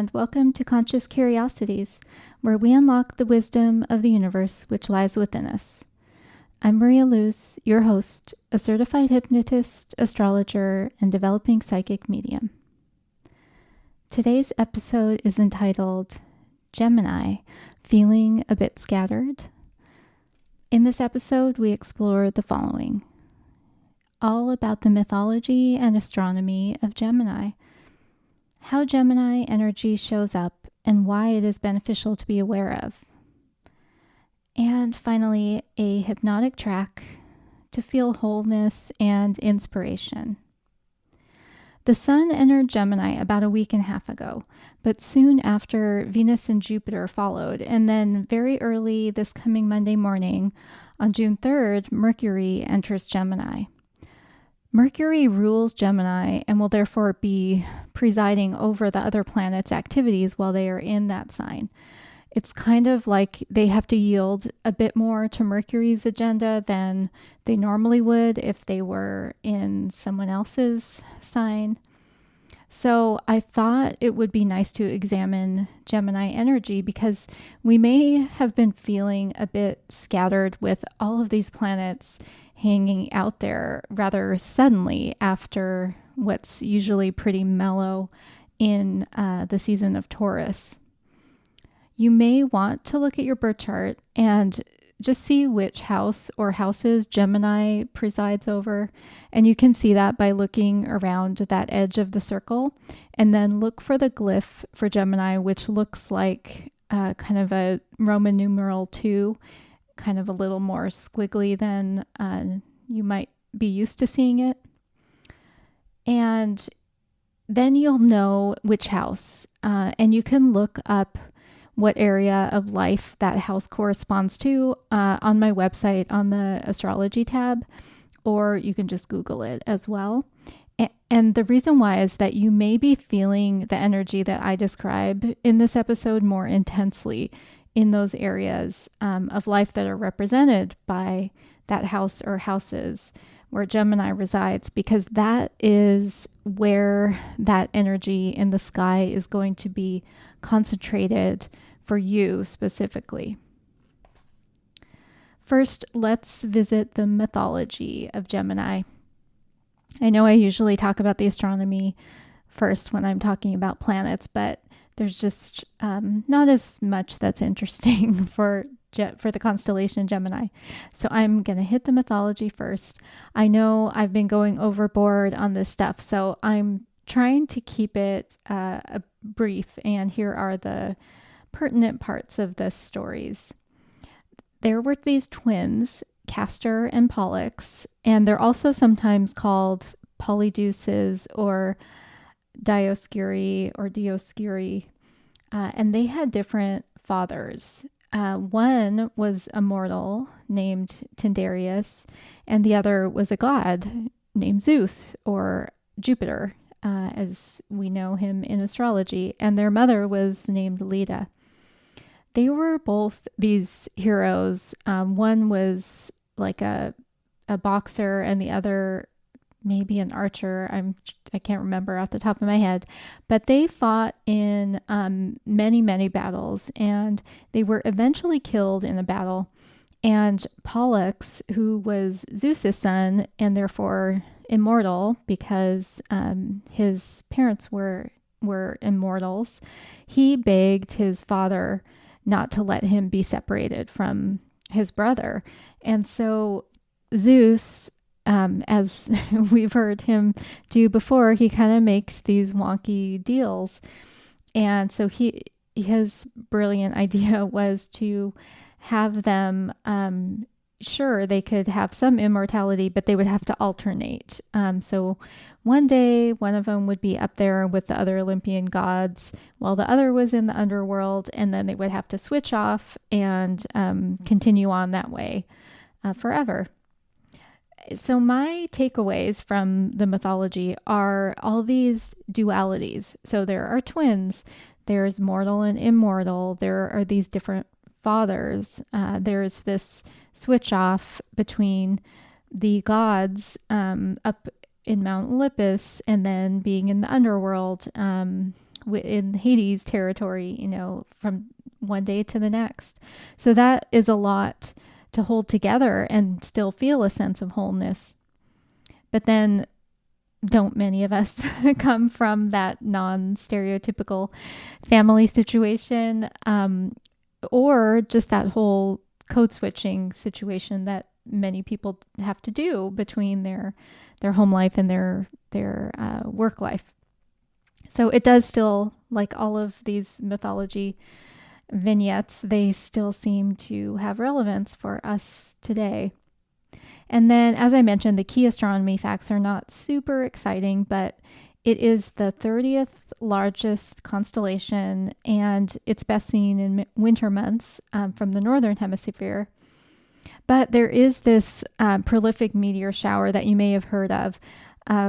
and welcome to Conscious Curiosities, where we unlock the wisdom of the universe which lies within us. I'm Maria Luz, your host, a certified hypnotist, astrologer, and developing psychic medium. Today's episode is entitled Gemini, Feeling a Bit Scattered. In this episode, we explore the following: all about the mythology and astronomy of Gemini, how Gemini energy shows up and why it is beneficial to be aware of, and finally, a hypnotic track to feel wholeness and inspiration. The Sun entered Gemini about a week and a half ago, but soon after, Venus and Jupiter followed, and then very early this coming Monday morning, on June 3rd, Mercury enters Gemini. Mercury rules Gemini and will therefore be presiding over the other planets' activities while they are in that sign. It's kind of like they have to yield a bit more to Mercury's agenda than they normally would if they were in someone else's sign. So I thought it would be nice to examine Gemini energy because we may have been feeling a bit scattered with all of these planets hanging out there rather suddenly after what's usually pretty mellow in the season of Taurus. You may want to look at your birth chart and just see which house or houses Gemini presides over. And you can see that by looking around that edge of the circle, and then look for the glyph for Gemini, which looks like kind of a Roman numeral 2, kind of a little more squiggly than you might be used to seeing it. And then you'll know which house, and you can look up what area of life that house corresponds to on my website on the astrology tab, or you can just Google it as well. And the reason why is that you may be feeling the energy that I describe in this episode more intensely in those areas of life that are represented by that house or houses where Gemini resides, because that is where that energy in the sky is going to be concentrated for you specifically. First, let's visit the mythology of Gemini. I know I usually talk about the astronomy first when I'm talking about planets, but there's just not as much that's interesting for the constellation Gemini. So I'm going to hit the mythology first. I know I've been going overboard on this stuff, so I'm trying to keep it brief, and here are the pertinent parts of the stories. There were these twins, Castor and Pollux, and they're also sometimes called Polydeuces or Dioscuri, and they had different fathers. One was a mortal named Tyndareus, and the other was a god named Zeus or Jupiter, as we know him in astrology, and their mother was named Leda. They were both these heroes. One was like a boxer, and the other maybe an archer. I can't remember off the top of my head, but they fought in many battles, and they were eventually killed in a battle. And Pollux, who was Zeus's son and therefore immortal because his parents were immortals, he begged his father not to let him be separated from his brother. And so Zeus, as we've heard him do before, he kind of makes these wonky deals. And so his brilliant idea was to have them, sure, they could have some immortality, but they would have to alternate. So one day, one of them would be up there with the other Olympian gods, while the other was in the underworld, and then they would have to switch off and continue on that way forever. So my takeaways from the mythology are all these dualities. So there are twins, there's mortal and immortal, there are these different fathers, there's this switch off between the gods up in Mount Olympus and then being in the underworld in Hades territory, from one day to the next. So that is a lot to hold together and still feel a sense of wholeness. But then don't many of us come from that non-stereotypical family situation, or just that whole code switching situation that many people have to do between their home life and their work life. So it does still, like all of these mythology vignettes, they still seem to have relevance for us today. And then, as I mentioned, the key astronomy facts are not super exciting, but it is the 30th largest constellation, and it's best seen in winter months from the northern hemisphere. But there is this prolific meteor shower that you may have heard of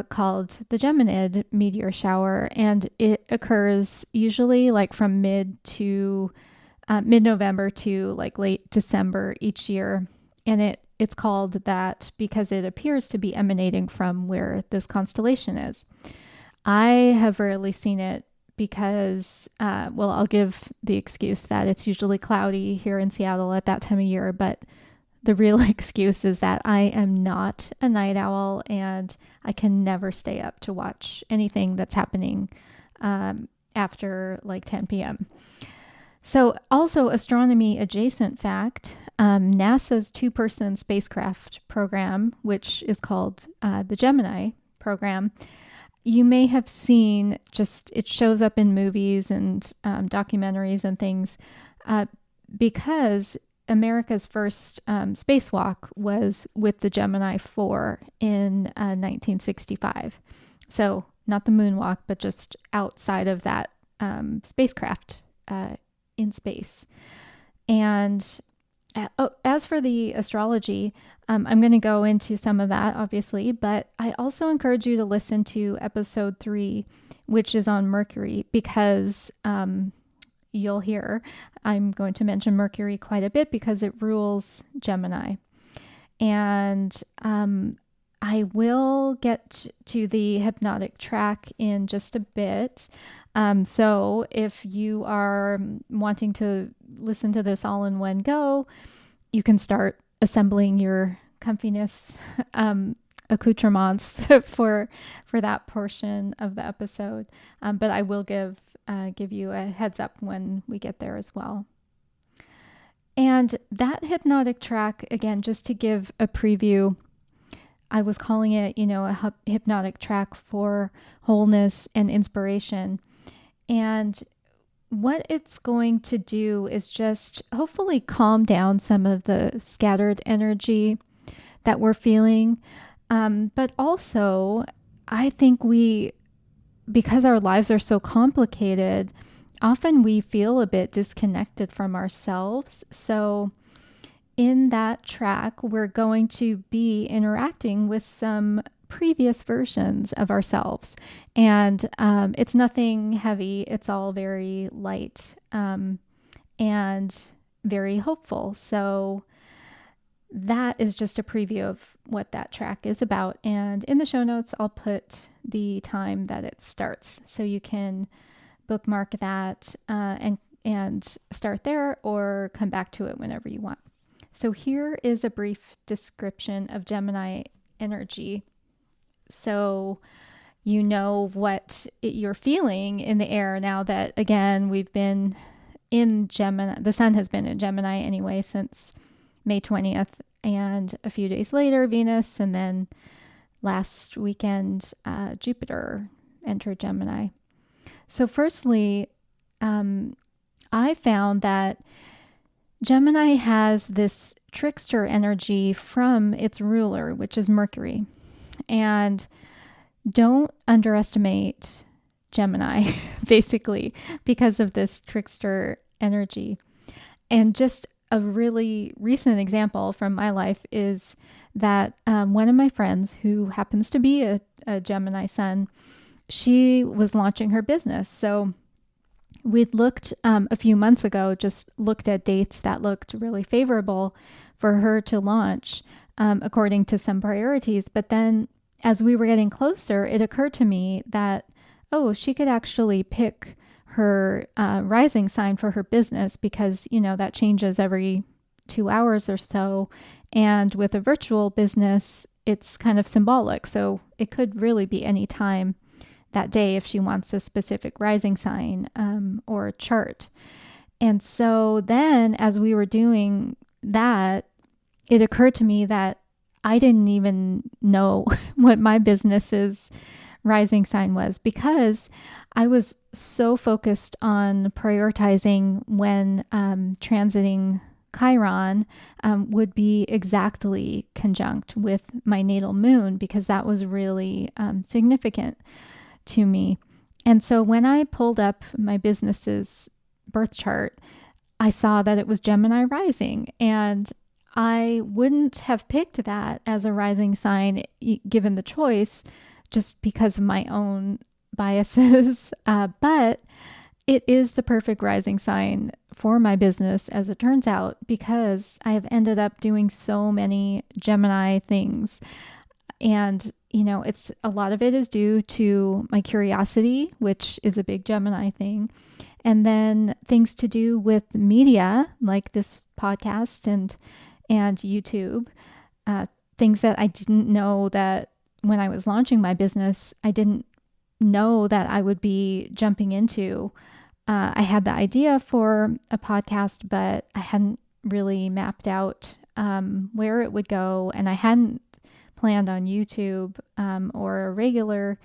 called the Gemini meteor shower, and it occurs usually like from mid-November to like late December each year, and it's called that because it appears to be emanating from where this constellation is. I have rarely seen it because, I'll give the excuse that it's usually cloudy here in Seattle at that time of year, but the real excuse is that I am not a night owl and I can never stay up to watch anything that's happening after like 10 p.m. So also astronomy adjacent fact, NASA's two-person spacecraft program, which is called the Gemini program, you may have seen it shows up in movies and documentaries and things because America's first spacewalk was with the Gemini 4 in 1965. So not the moonwalk, but just outside of that spacecraft in space. And as for the astrology, I'm going to go into some of that, obviously, but I also encourage you to listen to episode 3, which is on Mercury, because you'll hear I'm going to mention Mercury quite a bit because it rules Gemini. And I will get to the hypnotic track in just a bit. So if you are wanting to listen to this all in one go, you can start assembling your comfiness accoutrements for that portion of the episode. But I will give you a heads up when we get there as well. And that hypnotic track, again, just to give a preview, I was calling it, a hypnotic track for wholeness and inspiration. And what it's going to do is just hopefully calm down some of the scattered energy that we're feeling. But also, I think because our lives are so complicated, often we feel a bit disconnected from ourselves. So in that track, we're going to be interacting with some previous versions of ourselves. And it's nothing heavy. It's all very light and very hopeful. So that is just a preview of what that track is about. And in the show notes, I'll put the time that it starts, so you can bookmark that and start there or come back to it whenever you want. So here is a brief description of Gemini energy. So you know what you're feeling in the air now that, again, we've been in Gemini. The sun has been in Gemini anyway since May 20th, and a few days later, Venus, and then last weekend, Jupiter entered Gemini. So firstly, I found that Gemini has this trickster energy from its ruler, which is Mercury. And don't underestimate Gemini, basically, because of this trickster energy. And just a really recent example from my life is that one of my friends, who happens to be a Gemini sun, she was launching her business. So we'd looked a few months ago, just looked at dates that looked really favorable for her to launch according to some priorities. But then as we were getting closer, it occurred to me that, she could actually pick her rising sign for her business because, that changes every 2 hours or so. And with a virtual business, it's kind of symbolic. So it could really be any time that day if she wants a specific rising sign or a chart. And so then as we were doing that, it occurred to me that I didn't even know what my business's rising sign was because I was so focused on prioritizing when transiting Chiron would be exactly conjunct with my natal moon because that was really significant to me. And so when I pulled up my business's birth chart, I saw that it was Gemini rising, and I wouldn't have picked that as a rising sign given the choice just because of my own biases. But it is the perfect rising sign for my business, as it turns out, because I have ended up doing so many Gemini things. And, it's a lot of it is due to my curiosity, which is a big Gemini thing. And then things to do with media, like this podcast and YouTube, things that I didn't know that when I was launching my business, I didn't know that I would be jumping into. I had the idea for a podcast, but I hadn't really mapped out where it would go, and I hadn't planned on YouTube or a regular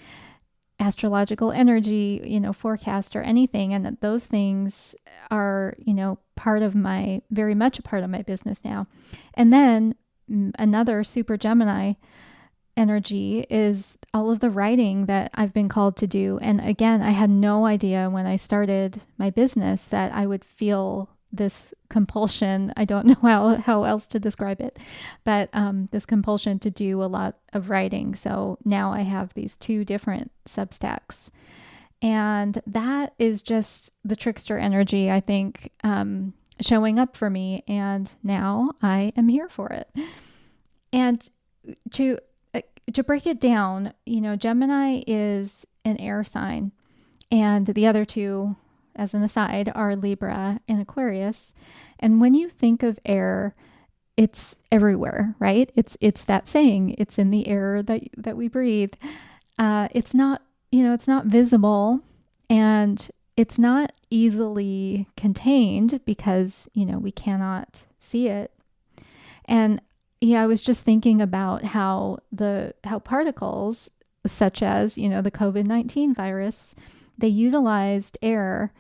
astrological energy, forecast or anything. And those things are, very much a part of my business now. And then another super Gemini energy is all of the writing that I've been called to do. And again, I had no idea when I started my business that I would feel this compulsion. I don't know how else to describe it, but this compulsion to do a lot of writing. So now I have these 2 different Substacks, and that is just the trickster energy, I think, showing up for me. And now I am here for it. And to break it down, Gemini is an air sign, and the other 2, as an aside, are Libra and Aquarius. And when you think of air, it's everywhere, right? It's that saying, it's in the air that we breathe. It's not, it's not visible, and it's not easily contained because, we cannot see it. And yeah, I was just thinking about how particles such as, the COVID-19 virus, they utilized air,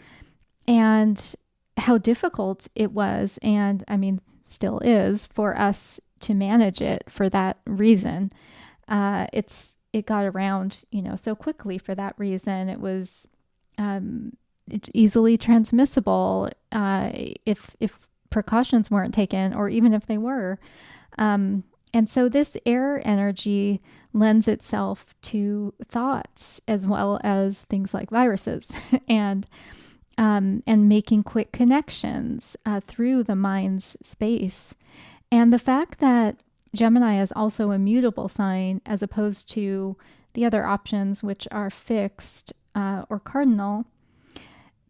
and how difficult it was, and still is, for us to manage it for that reason. It got around, so quickly for that reason. It was easily transmissible if precautions weren't taken, or even if they were. And so this air energy lends itself to thoughts as well as things like viruses and making quick connections through the mind's space. And the fact that Gemini is also a mutable sign as opposed to the other options, which are fixed or cardinal,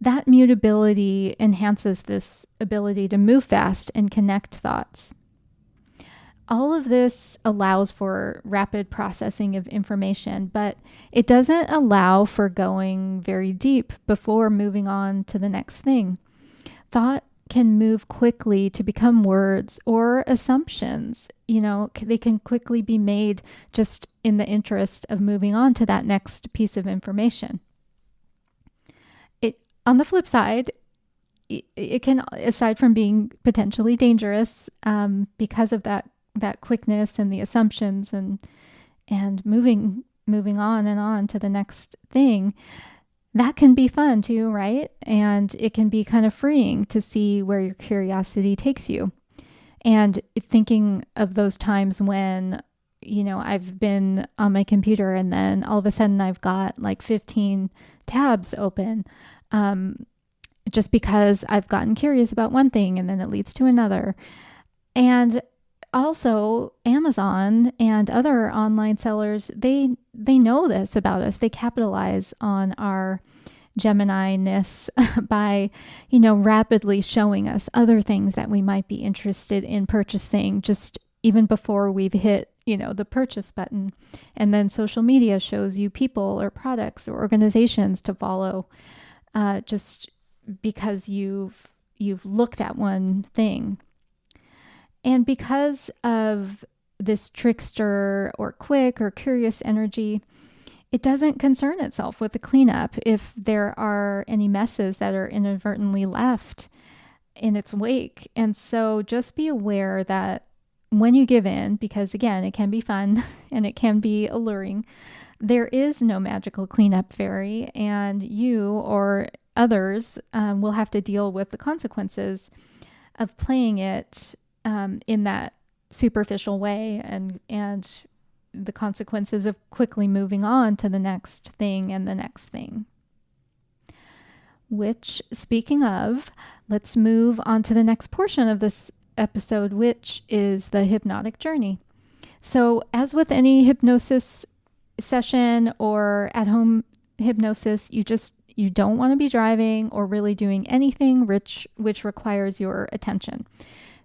that mutability enhances this ability to move fast and connect thoughts. All of this allows for rapid processing of information, but it doesn't allow for going very deep before moving on to the next thing. Thought can move quickly to become words or assumptions. They can quickly be made just in the interest of moving on to that next piece of information. On the flip side, it can, aside from being potentially dangerous, because of that quickness and the assumptions and moving on and on to the next thing, that can be fun too, right? And it can be kind of freeing to see where your curiosity takes you. And thinking of those times when, I've been on my computer and then all of a sudden I've got like 15 tabs open, just because I've gotten curious about one thing and then it leads to another. And also, Amazon and other online sellers, they know this about us. They capitalize on our Gemini-ness by, rapidly showing us other things that we might be interested in purchasing just even before we've hit, the purchase button. And then social media shows you people or products or organizations to follow, just because you've looked at one thing. And because of this trickster or quick or curious energy, it doesn't concern itself with the cleanup if there are any messes that are inadvertently left in its wake. And so just be aware that when you give in, because again, it can be fun and it can be alluring, there is no magical cleanup fairy, and you or others will have to deal with the consequences of playing it in that superficial way, and the consequences of quickly moving on to the next thing and the next thing. Which, speaking of, let's move on to the next portion of this episode, which is the hypnotic journey. So, as with any hypnosis session or at-home hypnosis, you don't want to be driving or really doing anything which requires your attention.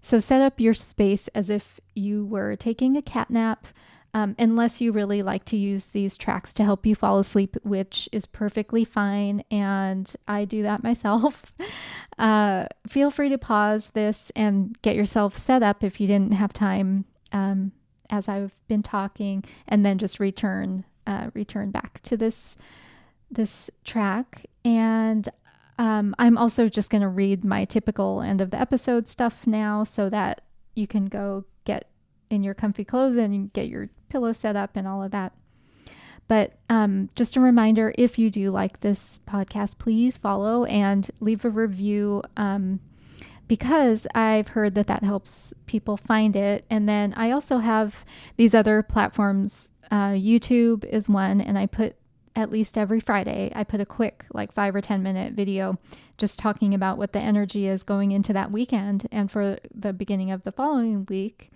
So set up your space as if you were taking a cat nap, unless you really like to use these tracks to help you fall asleep, which is perfectly fine, and I do that myself. Feel free to pause this and get yourself set up if you didn't have time as I've been talking, and then just return back to this track. And I'm also just going to read my typical end of the episode stuff now so that you can go get in your comfy clothes and get your pillow set up and all of that. But just a reminder, if you do like this podcast, please follow and leave a review, because I've heard that helps people find it. And then I also have these other platforms. YouTube is one, and I put at least every Friday, I put a quick 5 or 10 minute video just talking about what the energy is going into that weekend and for the beginning of the following week.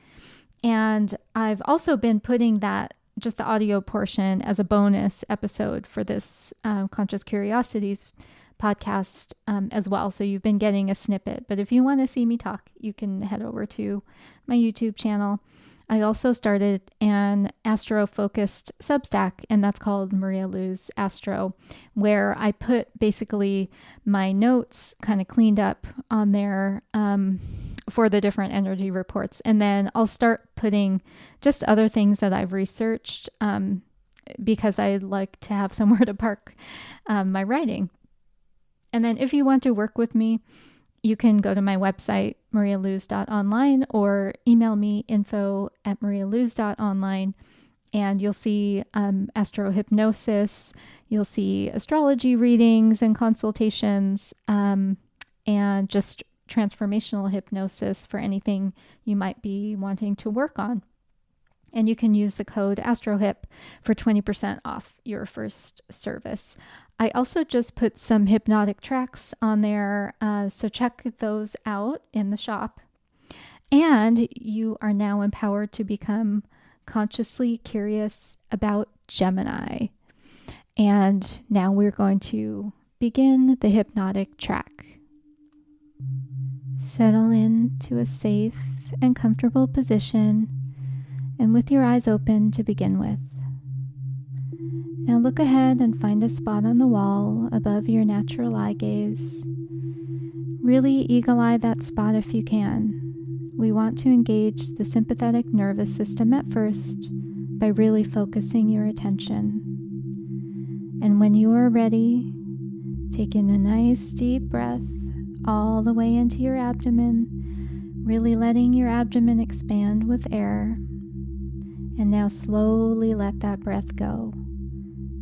And I've also been putting that, just the audio portion, as a bonus episode for this Conscious Curiosities podcast as well. So you've been getting a snippet. But if you want to see me talk, you can head over to my YouTube channel. I also started an astro-focused Substack, and that's called Maria Lou's Astro, where I put basically my notes kind of cleaned up on there for the different energy reports. And then I'll start putting just other things that I've researched because I like to have somewhere to park my writing. And then if you want to work with me, you can go to my website, marialuz.online, or email me info@marialuz.online, and you'll see astro hypnosis, you'll see astrology readings and consultations, and just transformational hypnosis for anything you might be wanting to work on. And you can use the code AstroHyp for 20% off your first service. I also just put some hypnotic tracks on there, so check those out in the shop. And you are now empowered to become consciously curious about Gemini. And now we're going to begin the hypnotic track. Settle into a safe and comfortable position, and with your eyes open to begin with. Now look ahead and find a spot on the wall above your natural eye gaze. Really eagle eye that spot if you can. We want to engage the sympathetic nervous system at first by really focusing your attention. And when you are ready, take in a nice deep breath all the way into your abdomen, really letting your abdomen expand with air. And now slowly let that breath go.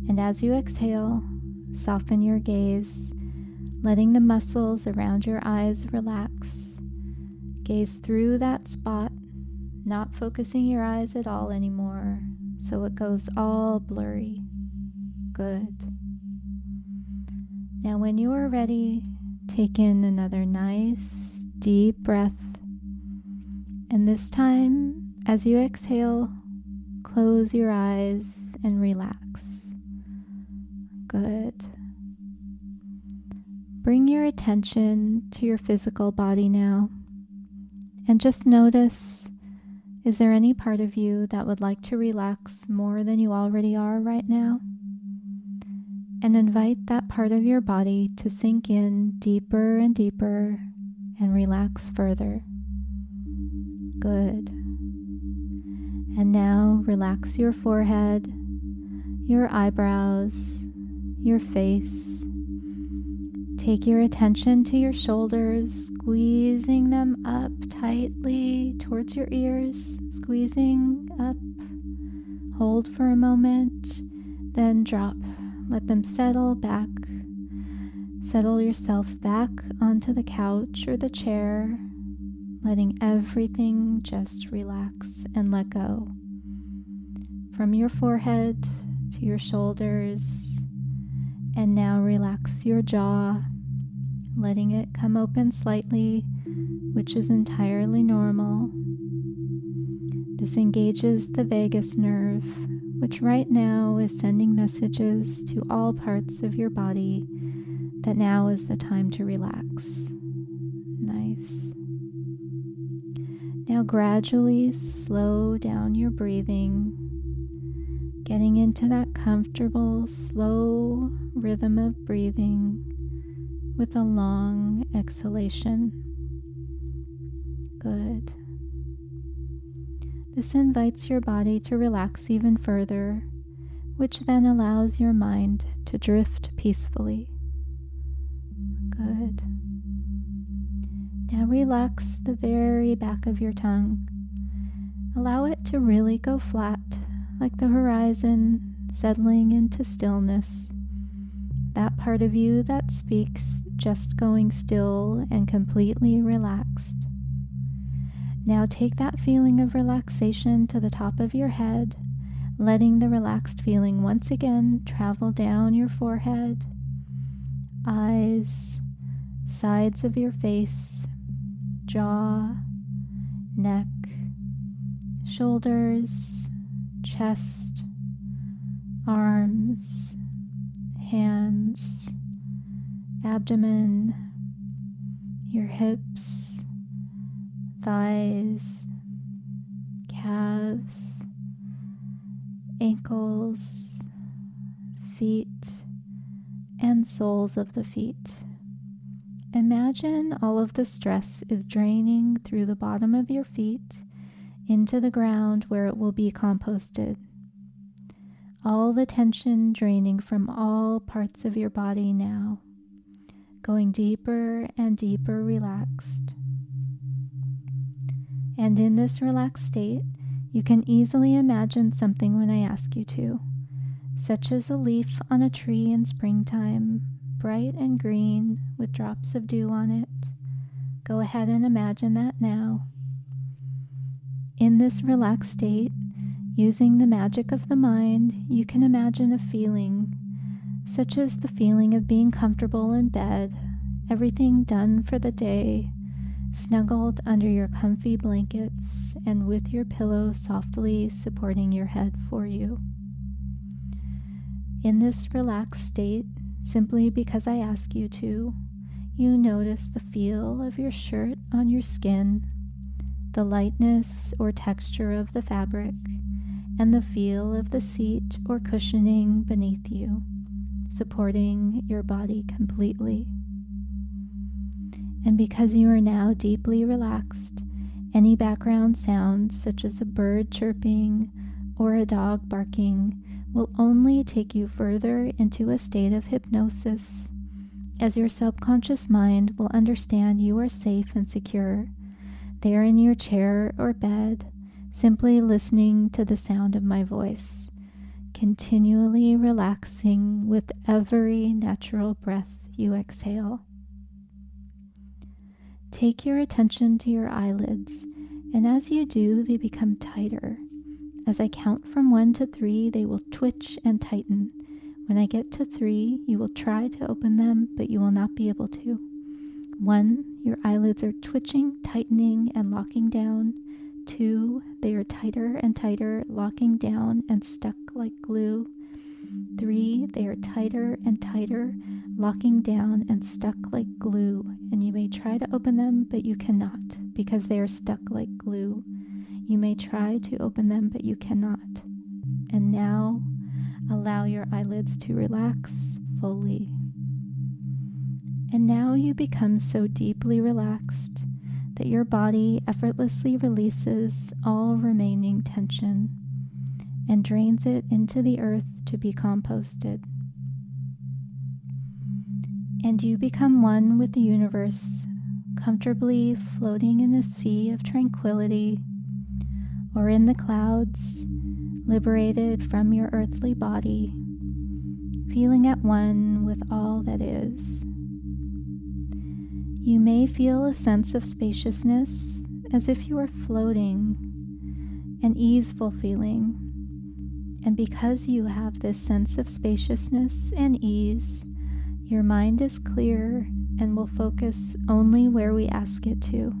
And as you exhale, soften your gaze, letting the muscles around your eyes relax. Gaze through that spot, not focusing your eyes at all anymore, so it goes all blurry. Good. Now when you are ready, take in another nice, deep breath. And this time, as you exhale, close your eyes and relax. Good. Bring your attention to your physical body now, and just notice, is there any part of you that would like to relax more than you already are right now? And invite that part of your body to sink in deeper and deeper and relax further. Good. And now relax your forehead, your eyebrows, your face. Take your attention to your shoulders, squeezing them up tightly towards your ears, squeezing up. Hold for a moment, then drop. Let them settle back. Settle yourself back onto the couch or the chair, letting everything just relax and let go. From your forehead to your shoulders, and now relax your jaw, letting it come open slightly, which is entirely normal. This engages the vagus nerve, which right now is sending messages to all parts of your body that now is the time to relax. Nice. Now gradually slow down your breathing, getting into that comfortable, slow rhythm of breathing with a long exhalation. Good. This invites your body to relax even further, which then allows your mind to drift peacefully. Good. Now relax the very back of your tongue. Allow it to really go flat, like the horizon, settling into stillness. That part of you that speaks just going still and completely relaxed. Now take that feeling of relaxation to the top of your head, letting the relaxed feeling once again travel down your forehead, eyes, sides of your face, jaw, neck, shoulders, chest, arms, hands, abdomen, your hips, thighs, calves, ankles, feet, and soles of the feet. Imagine all of the stress is draining through the bottom of your feet into the ground where it will be composted. All the tension draining from all parts of your body now, going deeper and deeper relaxed. And in this relaxed state, you can easily imagine something when I ask you to, such as a leaf on a tree in springtime, bright and green with drops of dew on it. Go ahead and imagine that now. In this relaxed state, using the magic of the mind, you can imagine a feeling, such as the feeling of being comfortable in bed, everything done for the day, snuggled under your comfy blankets and with your pillow softly supporting your head for you. In this relaxed state, simply because I ask you to, you notice the feel of your shirt on your skin, the lightness or texture of the fabric, and the feel of the seat or cushioning beneath you, supporting your body completely. And because you are now deeply relaxed, any background sounds such as a bird chirping or a dog barking will only take you further into a state of hypnosis, as your subconscious mind will understand you are safe and secure, there in your chair or bed, simply listening to the sound of my voice, continually relaxing with every natural breath you exhale. Take your attention to your eyelids, and as you do, they become tighter. As I count from 1 to 3, they will twitch and tighten. When I get to 3, you will try to open them, but you will not be able to. 1, your eyelids are twitching, tightening, and locking down. 2, they are tighter and tighter, locking down and stuck like glue. 3, they are tighter and tighter, locking down and stuck like glue, and you may try to open them, but you cannot because they are stuck like glue. You may try to open them, but you cannot. And now, allow your eyelids to relax fully. And now you become so deeply relaxed that your body effortlessly releases all remaining tension and drains it into the earth to be composted. And you become one with the universe, comfortably floating in a sea of tranquility, or in the clouds, liberated from your earthly body, feeling at one with all that is. You may feel a sense of spaciousness, as if you are floating, an easeful feeling. And because you have this sense of spaciousness and ease, your mind is clear and will focus only where we ask it to.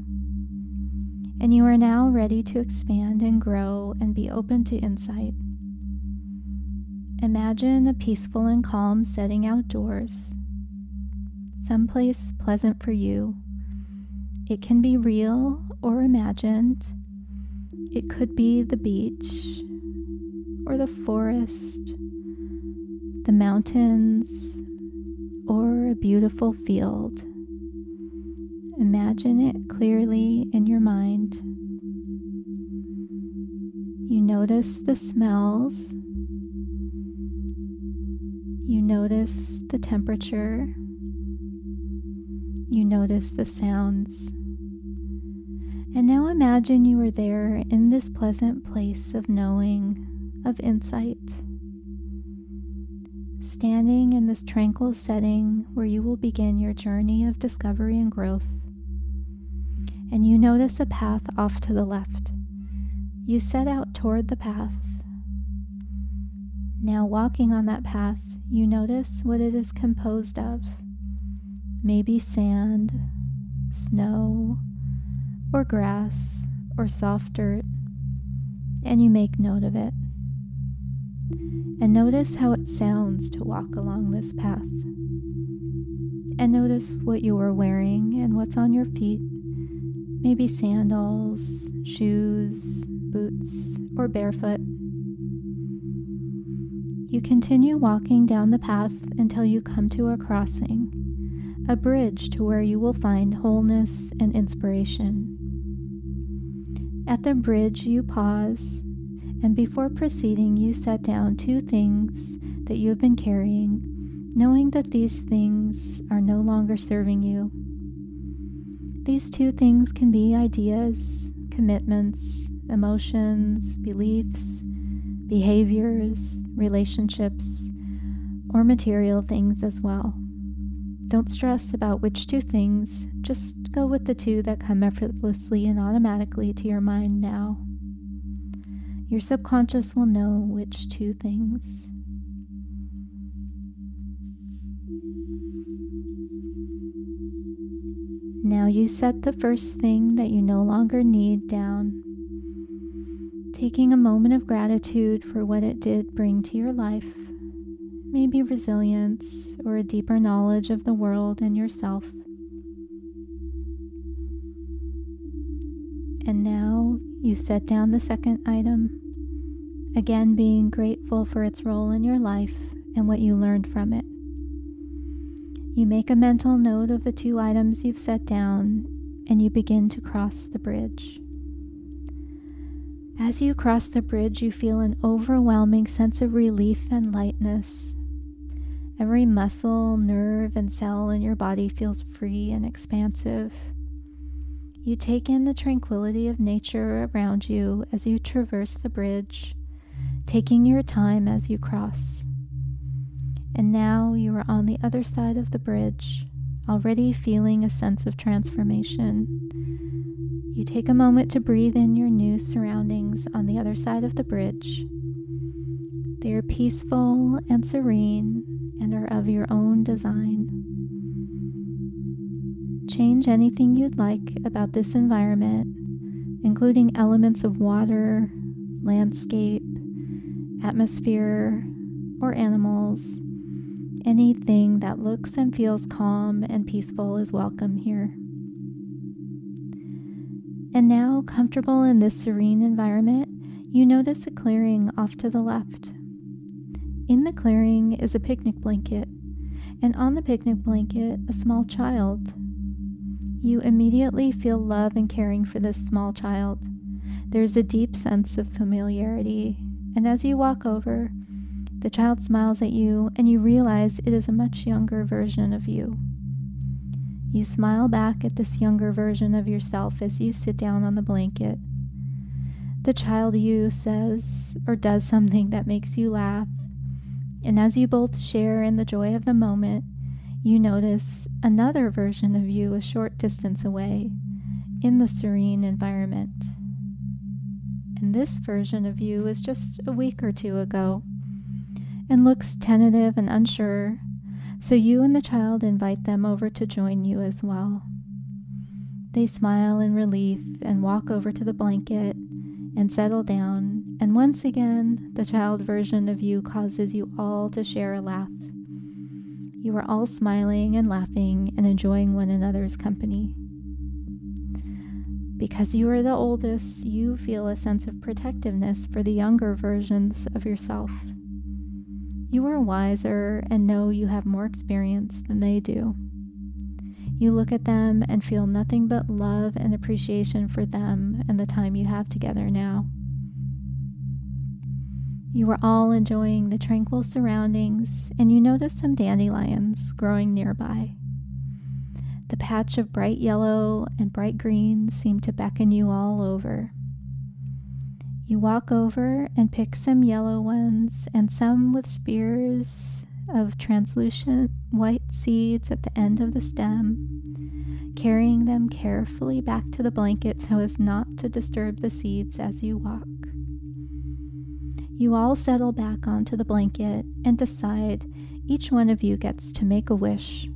And you are now ready to expand and grow and be open to insight. Imagine a peaceful and calm setting outdoors, someplace pleasant for you. It can be real or imagined. It could be the beach or the forest, the mountains, or a beautiful field. Imagine it clearly in your mind. You notice the smells. You notice the temperature. You notice the sounds. And now imagine you are there in this pleasant place of knowing, of insight, standing in this tranquil setting where you will begin your journey of discovery and growth. And you notice a path off to the left. You set out toward the path. Now walking on that path, you notice what it is composed of. Maybe sand, snow, or grass, or soft dirt, and you make note of it. And notice how it sounds to walk along this path. And notice what you are wearing and what's on your feet. Maybe sandals, shoes, boots, or barefoot. You continue walking down the path until you come to a crossing, a bridge to where you will find wholeness and inspiration. At the bridge, you pause, and before proceeding, you set down 2 things that you have been carrying, knowing that these things are no longer serving you. These 2 things can be ideas, commitments, emotions, beliefs, behaviors, relationships, or material things as well. Don't stress about which 2 things, just go with the 2 that come effortlessly and automatically to your mind now. Your subconscious will know which 2 things. Now you set the first thing that you no longer need down, taking a moment of gratitude for what it did bring to your life. Maybe resilience or a deeper knowledge of the world and yourself. And now you set down the second item, again being grateful for its role in your life and what you learned from it. You make a mental note of the 2 items you've set down, and you begin to cross the bridge. As you cross the bridge, you feel an overwhelming sense of relief and lightness. Every muscle, nerve, and cell in your body feels free and expansive. You take in the tranquility of nature around you as you traverse the bridge, taking your time as you cross. And now you are on the other side of the bridge, already feeling a sense of transformation. You take a moment to breathe in your new surroundings on the other side of the bridge. They are peaceful and serene and are of your own design. Change anything you'd like about this environment, including elements of water, landscape, atmosphere, or animals, Anything that looks and feels calm and peaceful is welcome here. And now, comfortable in this serene environment, you notice a clearing off to the left. In the clearing is a picnic blanket, and on the picnic blanket, a small child. You immediately feel love and caring for this small child. There's a deep sense of familiarity, and as you walk over, the child smiles at you, and you realize it is a much younger version of you. You smile back at this younger version of yourself as you sit down on the blanket. The child you says or does something that makes you laugh, and as you both share in the joy of the moment, you notice another version of you a short distance away in the serene environment. And this version of you is just a week or two ago and looks tentative and unsure, so you and the child invite them over to join you as well. They smile in relief and walk over to the blanket and settle down, and once again, the child version of you causes you all to share a laugh. You are all smiling and laughing and enjoying one another's company. Because you are the oldest, you feel a sense of protectiveness for the younger versions of yourself. You are wiser and know you have more experience than they do. You look at them and feel nothing but love and appreciation for them and the time you have together now. You are all enjoying the tranquil surroundings, and you notice some dandelions growing nearby. The patch of bright yellow and bright green seem to beckon you all over. You walk over and pick some yellow ones and some with spears of translucent white seeds at the end of the stem, carrying them carefully back to the blanket so as not to disturb the seeds as you walk. You all settle back onto the blanket and decide each one of you gets to make a wish.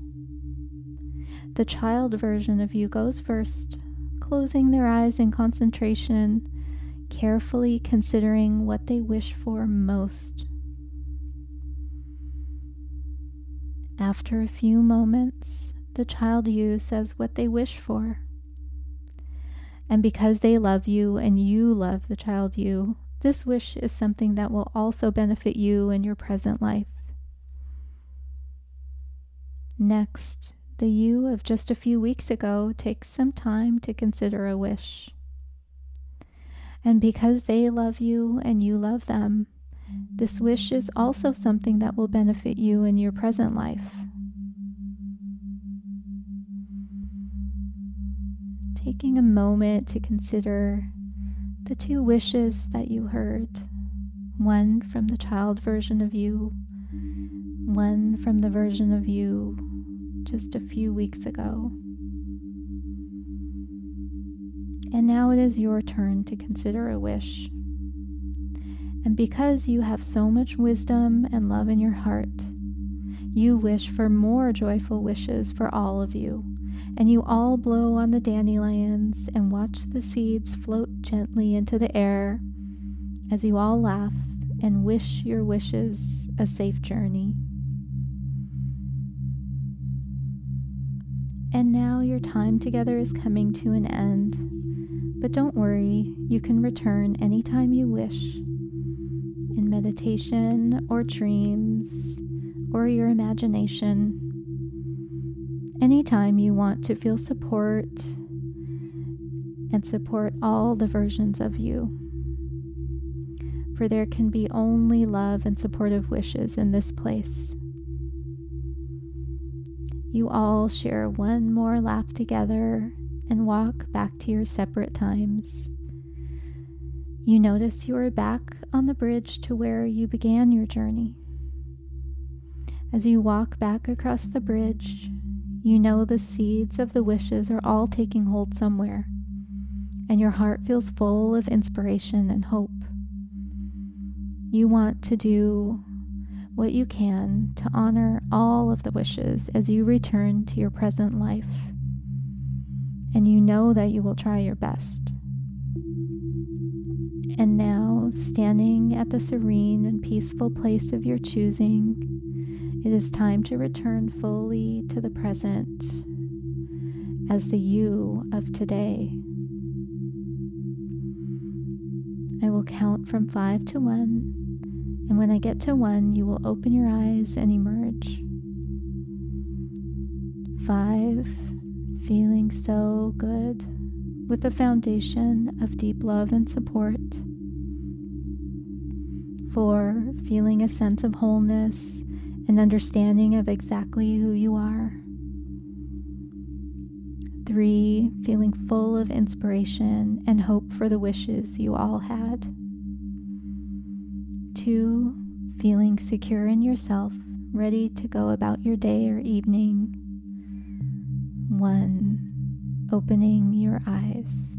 The child version of you goes first, closing their eyes in concentration, carefully considering what they wish for most. After a few moments, the child you says what they wish for. And because they love you and you love the child you, this wish is something that will also benefit you in your present life. Next, the you of just a few weeks ago takes some time to consider a wish. And because they love you and you love them, this wish is also something that will benefit you in your present life. Taking a moment to consider the two wishes that you heard, one from the child version of you, one from the version of you just a few weeks ago. And now it is your turn to consider a wish. And because you have so much wisdom and love in your heart, you wish for more joyful wishes for all of you. And you all blow on the dandelions and watch the seeds float gently into the air as you all laugh and wish your wishes a safe journey. And now your time together is coming to an end. But don't worry, you can return anytime you wish, in meditation or dreams or your imagination. Anytime you want to feel support and support all the versions of you. For there can be only love and supportive wishes in this place. You all share one more laugh together and walk back to your separate times. You notice you are back on the bridge to where you began your journey. As you walk back across the bridge, you know the seeds of the wishes are all taking hold somewhere, and your heart feels full of inspiration and hope. You want to do what you can to honor all of the wishes as you return to your present life. And you know that you will try your best. And now, standing at the serene and peaceful place of your choosing, It is time to return fully to the present as the you of today. I will count from 5 to 1, and when I get to 1, you will open your eyes and emerge. 5, feeling so good, with a foundation of deep love and support. 4, feeling a sense of wholeness and understanding of exactly who you are. 3, feeling full of inspiration and hope for the wishes you all had. 2, feeling secure in yourself, ready to go about your day or evening. 1, opening your eyes.